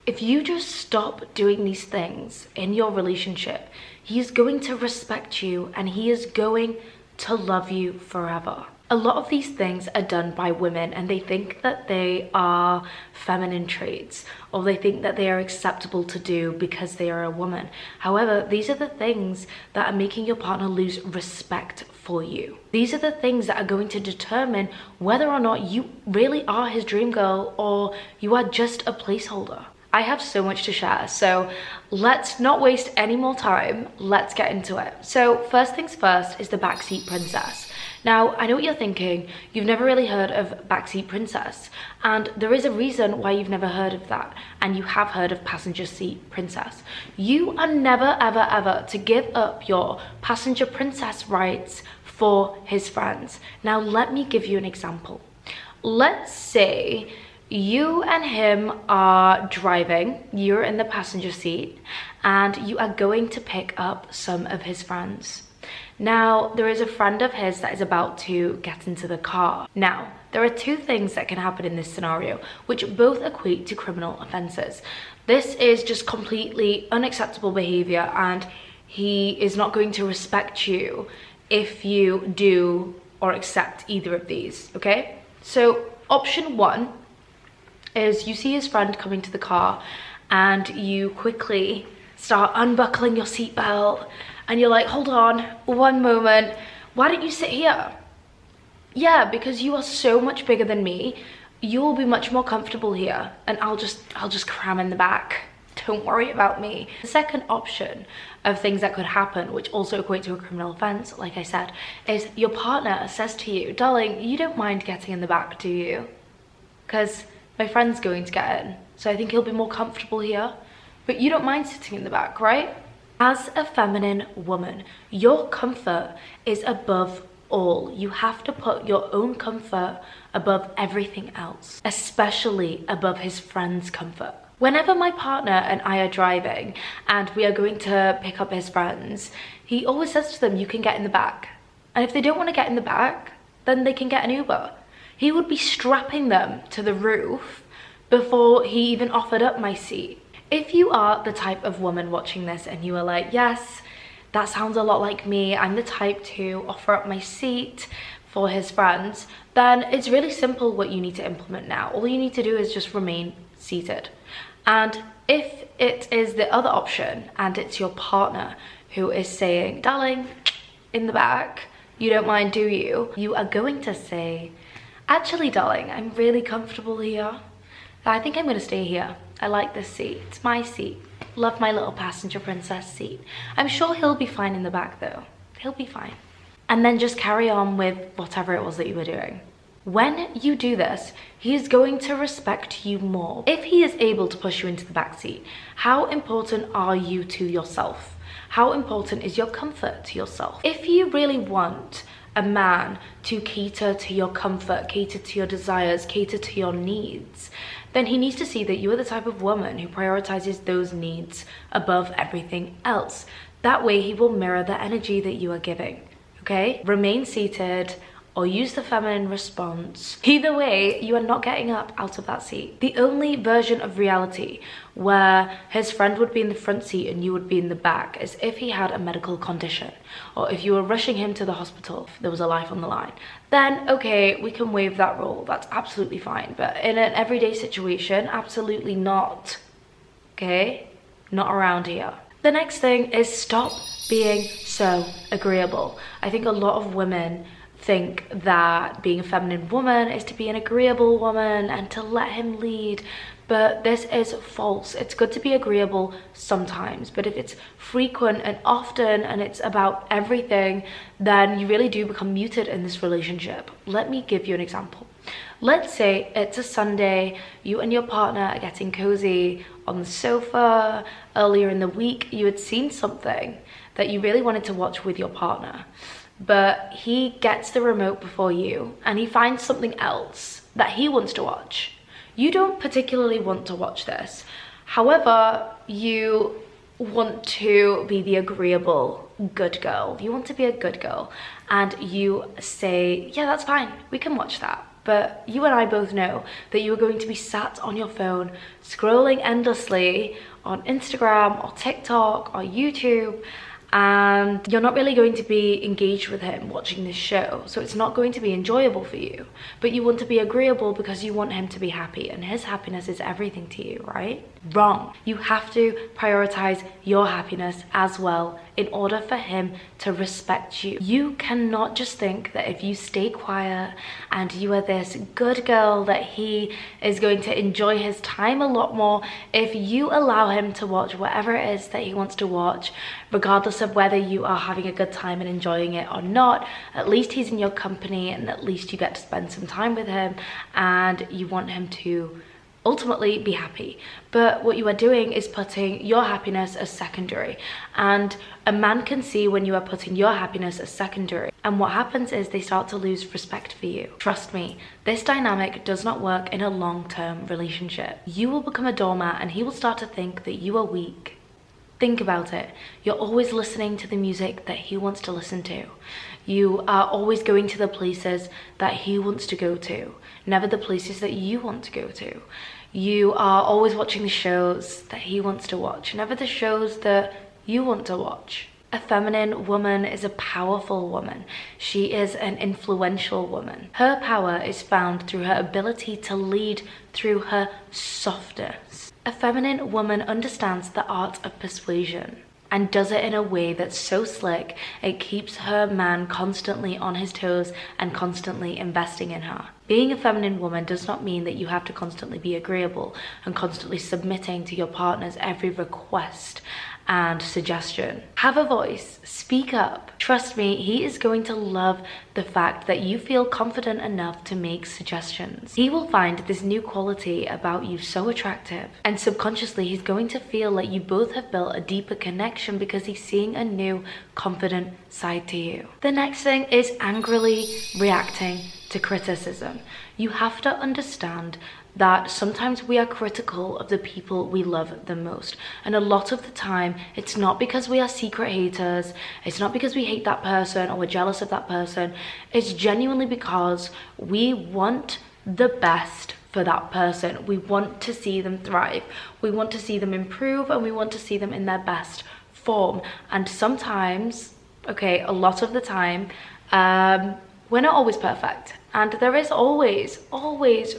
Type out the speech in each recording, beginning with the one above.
If you just stop doing these things in your relationship, he is going to respect you and he is going to love you forever. A lot of these things are done by women and they think that they are feminine traits, or they think that they are acceptable to do because they are a woman. However, these are the things that are making your partner lose respect for you. These are the things that are going to determine whether or not you really are his dream girl or you are just a placeholder. I have so much to share, so let's not waste any more time. Let's get into it. So first things first is the Backseat Princess. Now, I know what you're thinking. You've never really heard of Backseat Princess, and there is a reason why you've never heard of that, and you have heard of Passenger Seat Princess. You are never, ever, ever to give up your Passenger Princess rights for his friends. Now, let me give you an example. Let's say you and him are driving, you're in the passenger seat, and you are going to pick up some of his friends. Now, there is a friend of his that is about to get into the car. Now, there are two things that can happen in this scenario, which both equate to criminal offenses. This is just completely unacceptable behavior, and he is not going to respect you if you do or accept either of these, okay? So, option one is you see his friend coming to the car and you quickly start unbuckling your seatbelt and you're like, hold on, one moment, why don't you sit here? Yeah, because you are so much bigger than me, you will be much more comfortable here and I'll just cram in the back. Don't worry about me. The second option of things that could happen, which also equate to a criminal offense, like I said, is your partner says to you, darling, you don't mind getting in the back, do you? Because my friend's going to get in, so I think he'll be more comfortable here. But you don't mind sitting in the back, right? As a feminine woman, your comfort is above all. You have to put your own comfort above everything else, especially above his friend's comfort. Whenever my partner and I are driving and we are going to pick up his friends, he always says to them, you can get in the back. And if they don't want to get in the back, then they can get an Uber. He would be strapping them to the roof before he even offered up my seat. If you are the type of woman watching this and you are like, yes, that sounds a lot like me, I'm the type to offer up my seat for his friends, then it's really simple what you need to implement now. All you need to do is just remain seated. And if it is the other option and it's your partner who is saying, darling, in the back, you don't mind, do you? You are going to say, actually, darling, I'm really comfortable here. I think I'm gonna stay here. I like this seat. It's my seat. Love my little passenger princess seat. I'm sure he'll be fine in the back though. He'll be fine. And then just carry on with whatever it was that you were doing. When you do this, he is going to respect you more. If he is able to push you into the back seat, how important are you to yourself? How important is your comfort to yourself? If you really want a man to cater to your comfort, cater to your desires, cater to your needs, then he needs to see that you are the type of woman who prioritizes those needs above everything else. That way he will mirror the energy that you are giving, okay? Remain seated or use the feminine response. Either way, you are not getting up out of that seat. The only version of reality where his friend would be in the front seat and you would be in the back is if he had a medical condition, or if you were rushing him to the hospital, if there was a life on the line. Then, okay, we can waive that rule. That's absolutely fine. But in an everyday situation, absolutely not. Okay? Not around here. The next thing is stop being so agreeable. I think a lot of women think that being a feminine woman is to be an agreeable woman and to let him lead, but this is false. It's good to be agreeable sometimes, but if it's frequent and often and it's about everything, then you really do become muted in this relationship. Let me give you an example. Let's say it's a Sunday, you and your partner are getting cozy on the sofa. Earlier in the week, you had seen something that you really wanted to watch with your partner, but he gets the remote before you and he finds something else that he wants to watch. You don't particularly want to watch this. However, you want to be the agreeable good girl. You want to be a good girl and you say, yeah, that's fine. We can watch that. But you and I both know that you are going to be sat on your phone scrolling endlessly on Instagram or TikTok or YouTube, and you're not really going to be engaged with him watching this show, so it's not going to be enjoyable for you. But you want to be agreeable because you want him to be happy, and his happiness is everything to you, right? Wrong. You have to prioritize your happiness as well in order for him to respect you. You cannot just think that if you stay quiet and you are this good girl that he is going to enjoy his time a lot more if you allow him to watch whatever it is that he wants to watch, regardless of whether you are having a good time and enjoying it or not. At least he's in your company, and at least you get to spend some time with him, and you want him to ultimately be happy. But what you are doing is putting your happiness as secondary, and a man can see when you are putting your happiness as secondary, and what happens is they start to lose respect for you. Trust me, this dynamic does not work in a long-term relationship. You will become a doormat, and he will start to think that you are weak. Think about it. You're always listening to the music that he wants to listen to. You are always going to the places that he wants to go to, never the places that you want to go to. You are always watching the shows that he wants to watch, never the shows that you want to watch. A feminine woman is a powerful woman. She is an influential woman. Her power is found through her ability to lead through her softness. A feminine woman understands the art of persuasion and does it in a way that's so slick it keeps her man constantly on his toes and constantly investing in her. Being a feminine woman does not mean that you have to constantly be agreeable and constantly submitting to your partner's every request and suggestion. Have a voice, speak up. Trust me, he is going to love the fact that you feel confident enough to make suggestions. He will find this new quality about you so attractive, and subconsciously he's going to feel like you both have built a deeper connection because he's seeing a new confident side to you. The next thing is angrily reacting to criticism. You have to understand that sometimes we are critical of the people we love the most, and a lot of the time it's not because we are secret haters, it's not because we hate that person or we're jealous of that person. It's genuinely because we want the best for that person. We want to see them thrive, we want to see them improve, and we want to see them in their best form. And sometimes, okay, a lot of the time, we're not always perfect, and there is always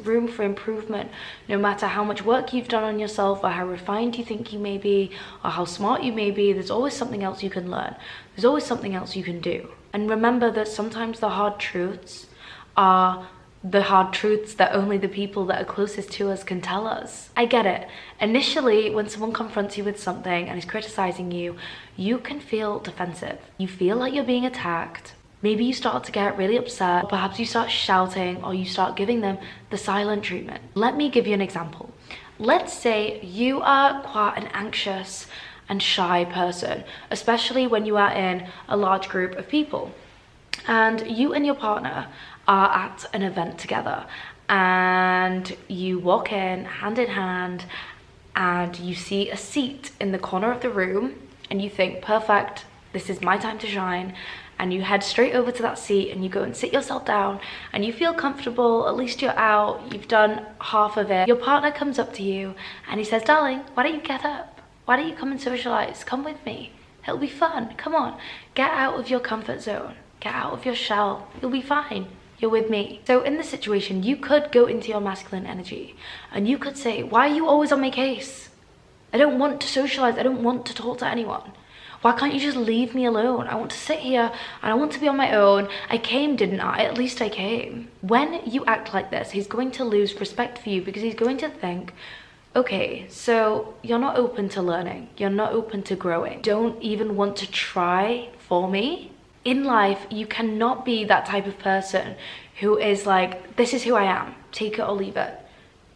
room for improvement. No matter how much work you've done on yourself, or how refined you think you may be, or how smart you may be, there's always something else you can learn. There's always something else you can do. And remember that sometimes the hard truths are the hard truths that only the people that are closest to us can tell us. I get it. Initially, when someone confronts you with something and is criticizing you, you can feel defensive. You feel like you're being attacked. Maybe you start to get really upset, or perhaps you start shouting, or you start giving them the silent treatment. Let me give you an example. Let's say you are quite an anxious and shy person, especially when you are in a large group of people, and you and your partner are at an event together, and you walk in hand, and you see a seat in the corner of the room, and you think, perfect, this is my time to shine. And you head straight over to that seat, and you go and sit yourself down, and you feel comfortable. At least you're out, you've done half of it. Your partner comes up to you and he says, darling, why don't you get up? Why don't you come and socialize? Come with me, it'll be fun. Come on, get out of your comfort zone, get out of your shell. You'll be fine, you're with me. So in this situation, you could go into your masculine energy, and you could say, why are you always on my case? I don't want to socialize, I don't want to talk to anyone. Why can't you just leave me alone? I want to sit here and I want to be on my own. I came, didn't I? At least I came. When you act like this, he's going to lose respect for you, because he's going to think, okay, so you're not open to learning. You're not open to growing. Don't even want to try for me. In life, you cannot be that type of person who is like, this is who I am, take it or leave it.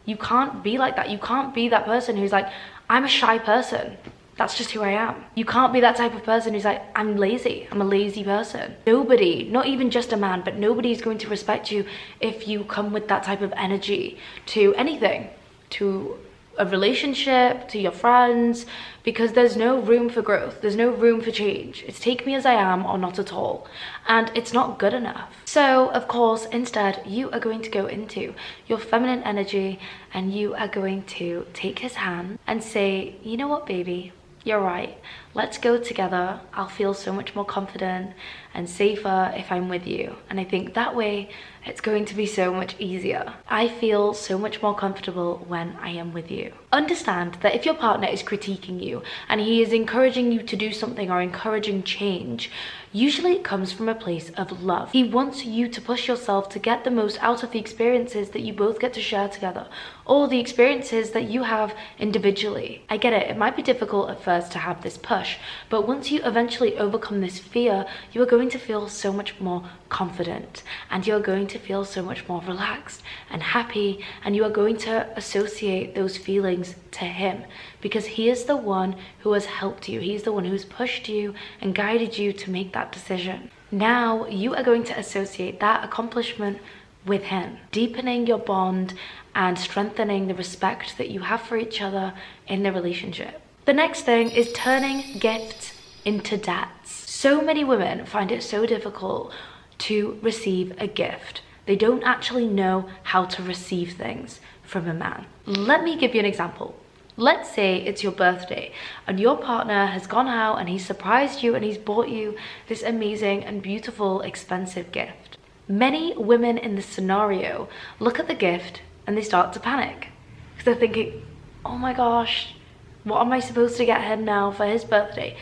You can't be like that. You can't be that person who's like, I'm a shy person. That's just who I am. You can't be that type of person who's like, I'm lazy, I'm a lazy person. Nobody, not even just a man, but nobody is going to respect you if you come with that type of energy to anything, to a relationship, to your friends, because there's no room for growth. There's no room for change. It's take me as I am or not at all. And it's not good enough. So, of course, instead, you are going to go into your feminine energy and you are going to take his hand and say, you know what, baby? You're right. Let's go together. I'll feel so much more confident and safer if I'm with you. And I think that way it's going to be so much easier. I feel so much more comfortable when I am with you. Understand that if your partner is critiquing you and he is encouraging you to do something or encouraging change, usually it comes from a place of love. He wants you to push yourself to get the most out of the experiences that you both get to share together, or the experiences that you have individually. I get it, it might be difficult at first to have this push, but once you eventually overcome this fear, you are going to feel so much more confident, and you're going to feel so much more relaxed and happy, and you are going to associate those feelings to him, because he is the one who has helped you. He's the one who's pushed you and guided you to make that decision. Now you are going to associate that accomplishment with him, deepening your bond and strengthening the respect that you have for each other in the relationship. The next thing is turning gifts into debts. So many women find it so difficult to receive a gift. They don't actually know how to receive things from a man. Let me give you an example. Let's say it's your birthday and your partner has gone out and he's surprised you and he's bought you this amazing and beautiful, expensive gift. Many women in this scenario look at the gift and they start to panic because they're thinking, oh my gosh, what am I supposed to get him now for his birthday?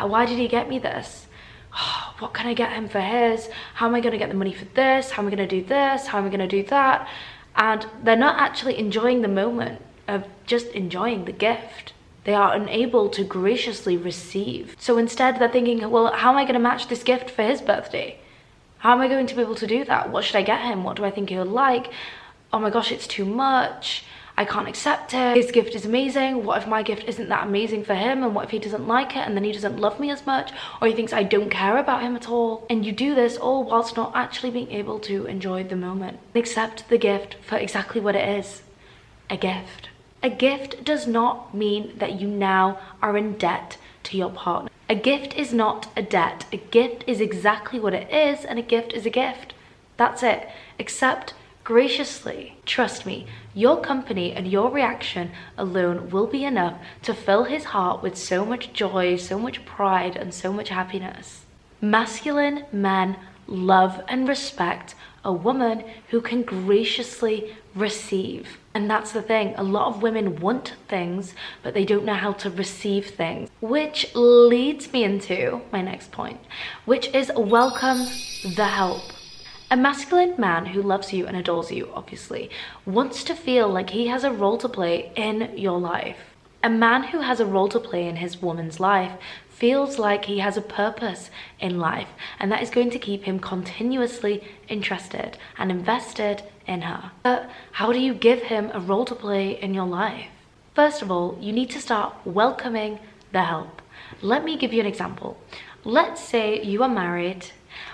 Why did he get me this? What can I get him for his? How am I going to get the money for this? How am I going to do this? How am I going to do that? And they're not actually enjoying the moment of just enjoying the gift. They are unable to graciously receive. So instead they're thinking, well, how am I going to match this gift for his birthday? How am I going to be able to do that? What should I get him? What do I think he would like? Oh my gosh, it's too much. I can't accept it. His gift is amazing. What if my gift isn't that amazing for him? And what if he doesn't like it and then he doesn't love me as much? Or he thinks I don't care about him at all? And you do this all whilst not actually being able to enjoy the moment. Accept the gift for exactly what it is, a gift. A gift does not mean that you now are in debt to your partner. A gift is not a debt. A gift is exactly what it is, and a gift is a gift. That's it. Accept graciously. Trust me, your company and your reaction alone will be enough to fill his heart with so much joy, so much pride, and so much happiness. Masculine men love and respect a woman who can graciously receive. And that's the thing, a lot of women want things, but they don't know how to receive things. Which leads me into my next point, which is welcome the help. A masculine man who loves you and adores you, obviously, wants to feel like he has a role to play in your life. A man who has a role to play in his woman's life feels like he has a purpose in life, and that is going to keep him continuously interested and invested in her. But how do you give him a role to play in your life? First of all, you need to start welcoming the help. Let me give you an example. Let's say you are married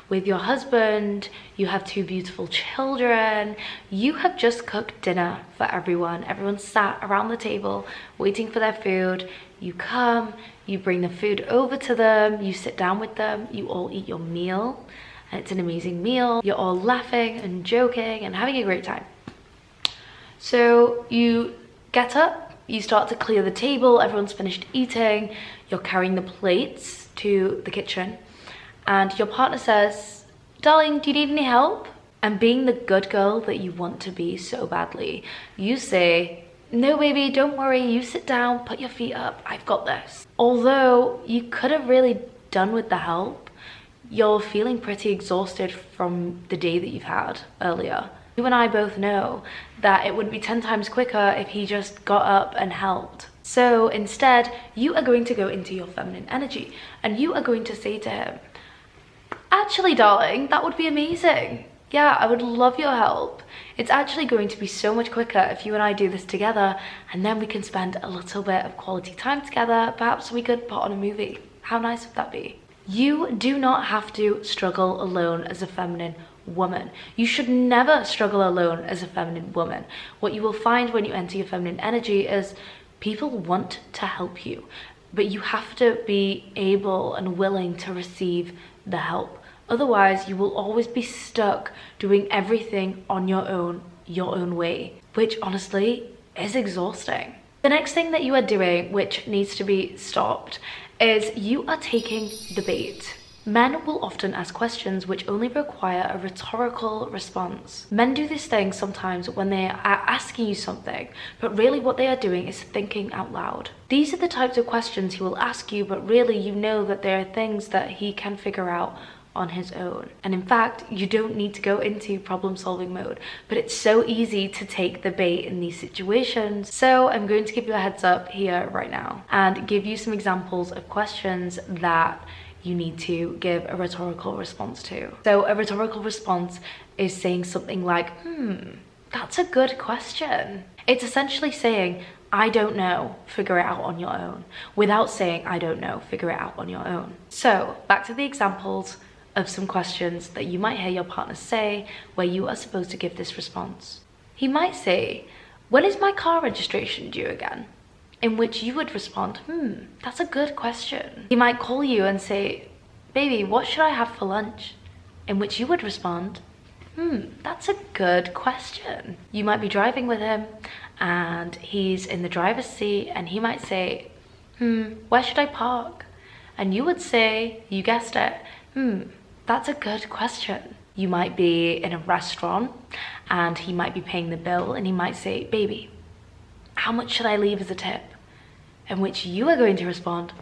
with your husband, you have 2 beautiful children, you have just cooked dinner for everyone. Everyone's sat around the table waiting for their food. You come, you bring the food over to them, you sit down with them, you all eat your meal, and it's an amazing meal. You're all laughing and joking and having a great time. So you get up, you start to clear the table, everyone's finished eating, you're carrying the plates to the kitchen, and your partner says, darling, do you need any help? And being the good girl that you want to be so badly, you say, no baby, don't worry, you sit down, put your feet up, I've got this. Although you could have really done with the help, you're feeling pretty exhausted from the day that you've had earlier. You and I both know that it would be 10 times quicker if he just got up and helped. So instead, you are going to go into your feminine energy and you are going to say to him, actually, darling, that would be amazing. Yeah, I would love your help. It's actually going to be so much quicker if you and I do this together, and then we can spend a little bit of quality time together. Perhaps we could put on a movie. How nice would that be? You do not have to struggle alone as a feminine woman. You should never struggle alone as a feminine woman. What you will find when you enter your feminine energy is people want to help you, but you have to be able and willing to receive the help. Otherwise, you will always be stuck doing everything on your own way, which honestly is exhausting. The next thing that you are doing, which needs to be stopped, is you are taking the bait. Men will often ask questions which only require a rhetorical response. Men do this thing sometimes when they are asking you something, but really what they are doing is thinking out loud. These are the types of questions he will ask you, but really you know that there are things that he can figure out on his own. And in fact, you don't need to go into problem-solving mode, but it's so easy to take the bait in these situations. So I'm going to give you a heads up here right now and give you some examples of questions that you need to give a rhetorical response to. So a rhetorical response is saying something like, that's a good question. It's essentially saying, I don't know, figure it out on your own, without saying, I don't know, figure it out on your own. So back to the examples of some questions that you might hear your partner say where you are supposed to give this response. He might say, when is my car registration due again? In which you would respond, that's a good question. He might call you and say, baby, what should I have for lunch? In which you would respond, that's a good question. You might be driving with him and he's in the driver's seat and he might say, where should I park? And you would say, you guessed it, that's a good question. You might be in a restaurant and he might be paying the bill and he might say, baby, how much should I leave as a tip? In which you are going to respond,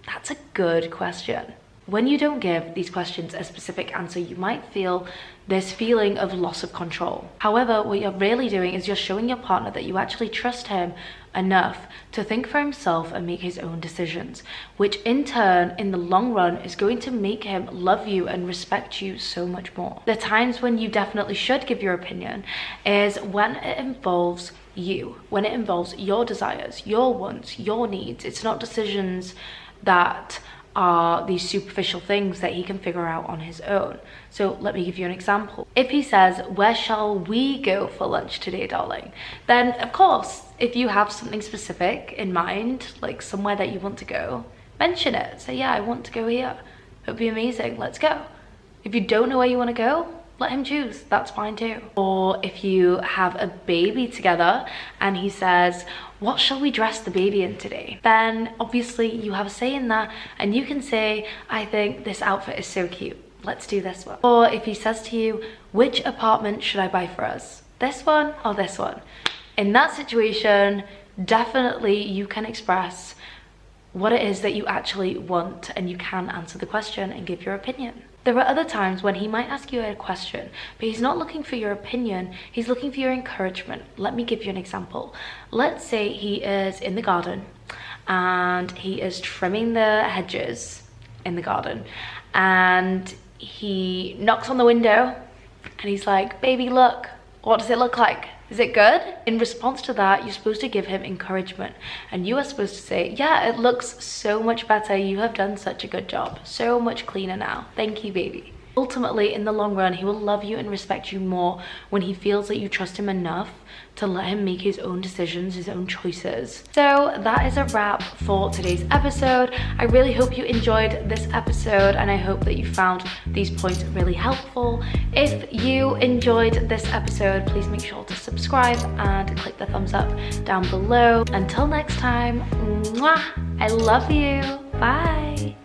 that's a good question. When you don't give these questions a specific answer, you might feel this feeling of loss of control. However, what you're really doing is you're showing your partner that you actually trust him enough to think for himself and make his own decisions, which in turn, in the long run, is going to make him love you and respect you so much more. The times when you definitely should give your opinion is when it involves you, when it involves your desires, your wants, your needs. It's not decisions that are these superficial things that he can figure out on his own. So let me give you an example. If he says, where shall we go for lunch today, darling? Then of course, if you have something specific in mind, like somewhere that you want to go, mention it. Say, yeah, I want to go here. It would be amazing, let's go. If you don't know where you want to go, let him choose, that's fine too. Or if you have a baby together and he says, what shall we dress the baby in today? Then obviously you have a say in that and you can say, I think this outfit is so cute, let's do this one. Or if he says to you, which apartment should I buy for us? This one or this one? In that situation, definitely you can express what it is that you actually want and you can answer the question and give your opinion. There are other times when he might ask you a question, but he's not looking for your opinion, he's looking for your encouragement. Let me give you an example. Let's say he is in the garden and he is trimming the hedges in the garden and he knocks on the window and he's like, baby, look, what does it look like? Is it good? In response to that, you're supposed to give him encouragement and you are supposed to say, yeah, it looks so much better. You have done such a good job. So much cleaner now. Thank you, baby. Ultimately, in the long run, he will love you and respect you more when he feels that you trust him enough to let him make his own decisions, his own choices. So that is a wrap for today's episode. I really hope you enjoyed this episode and I hope that you found these points really helpful. If you enjoyed this episode, please make sure to subscribe and click the thumbs up down below. Until next time, mwah, I love you. Bye.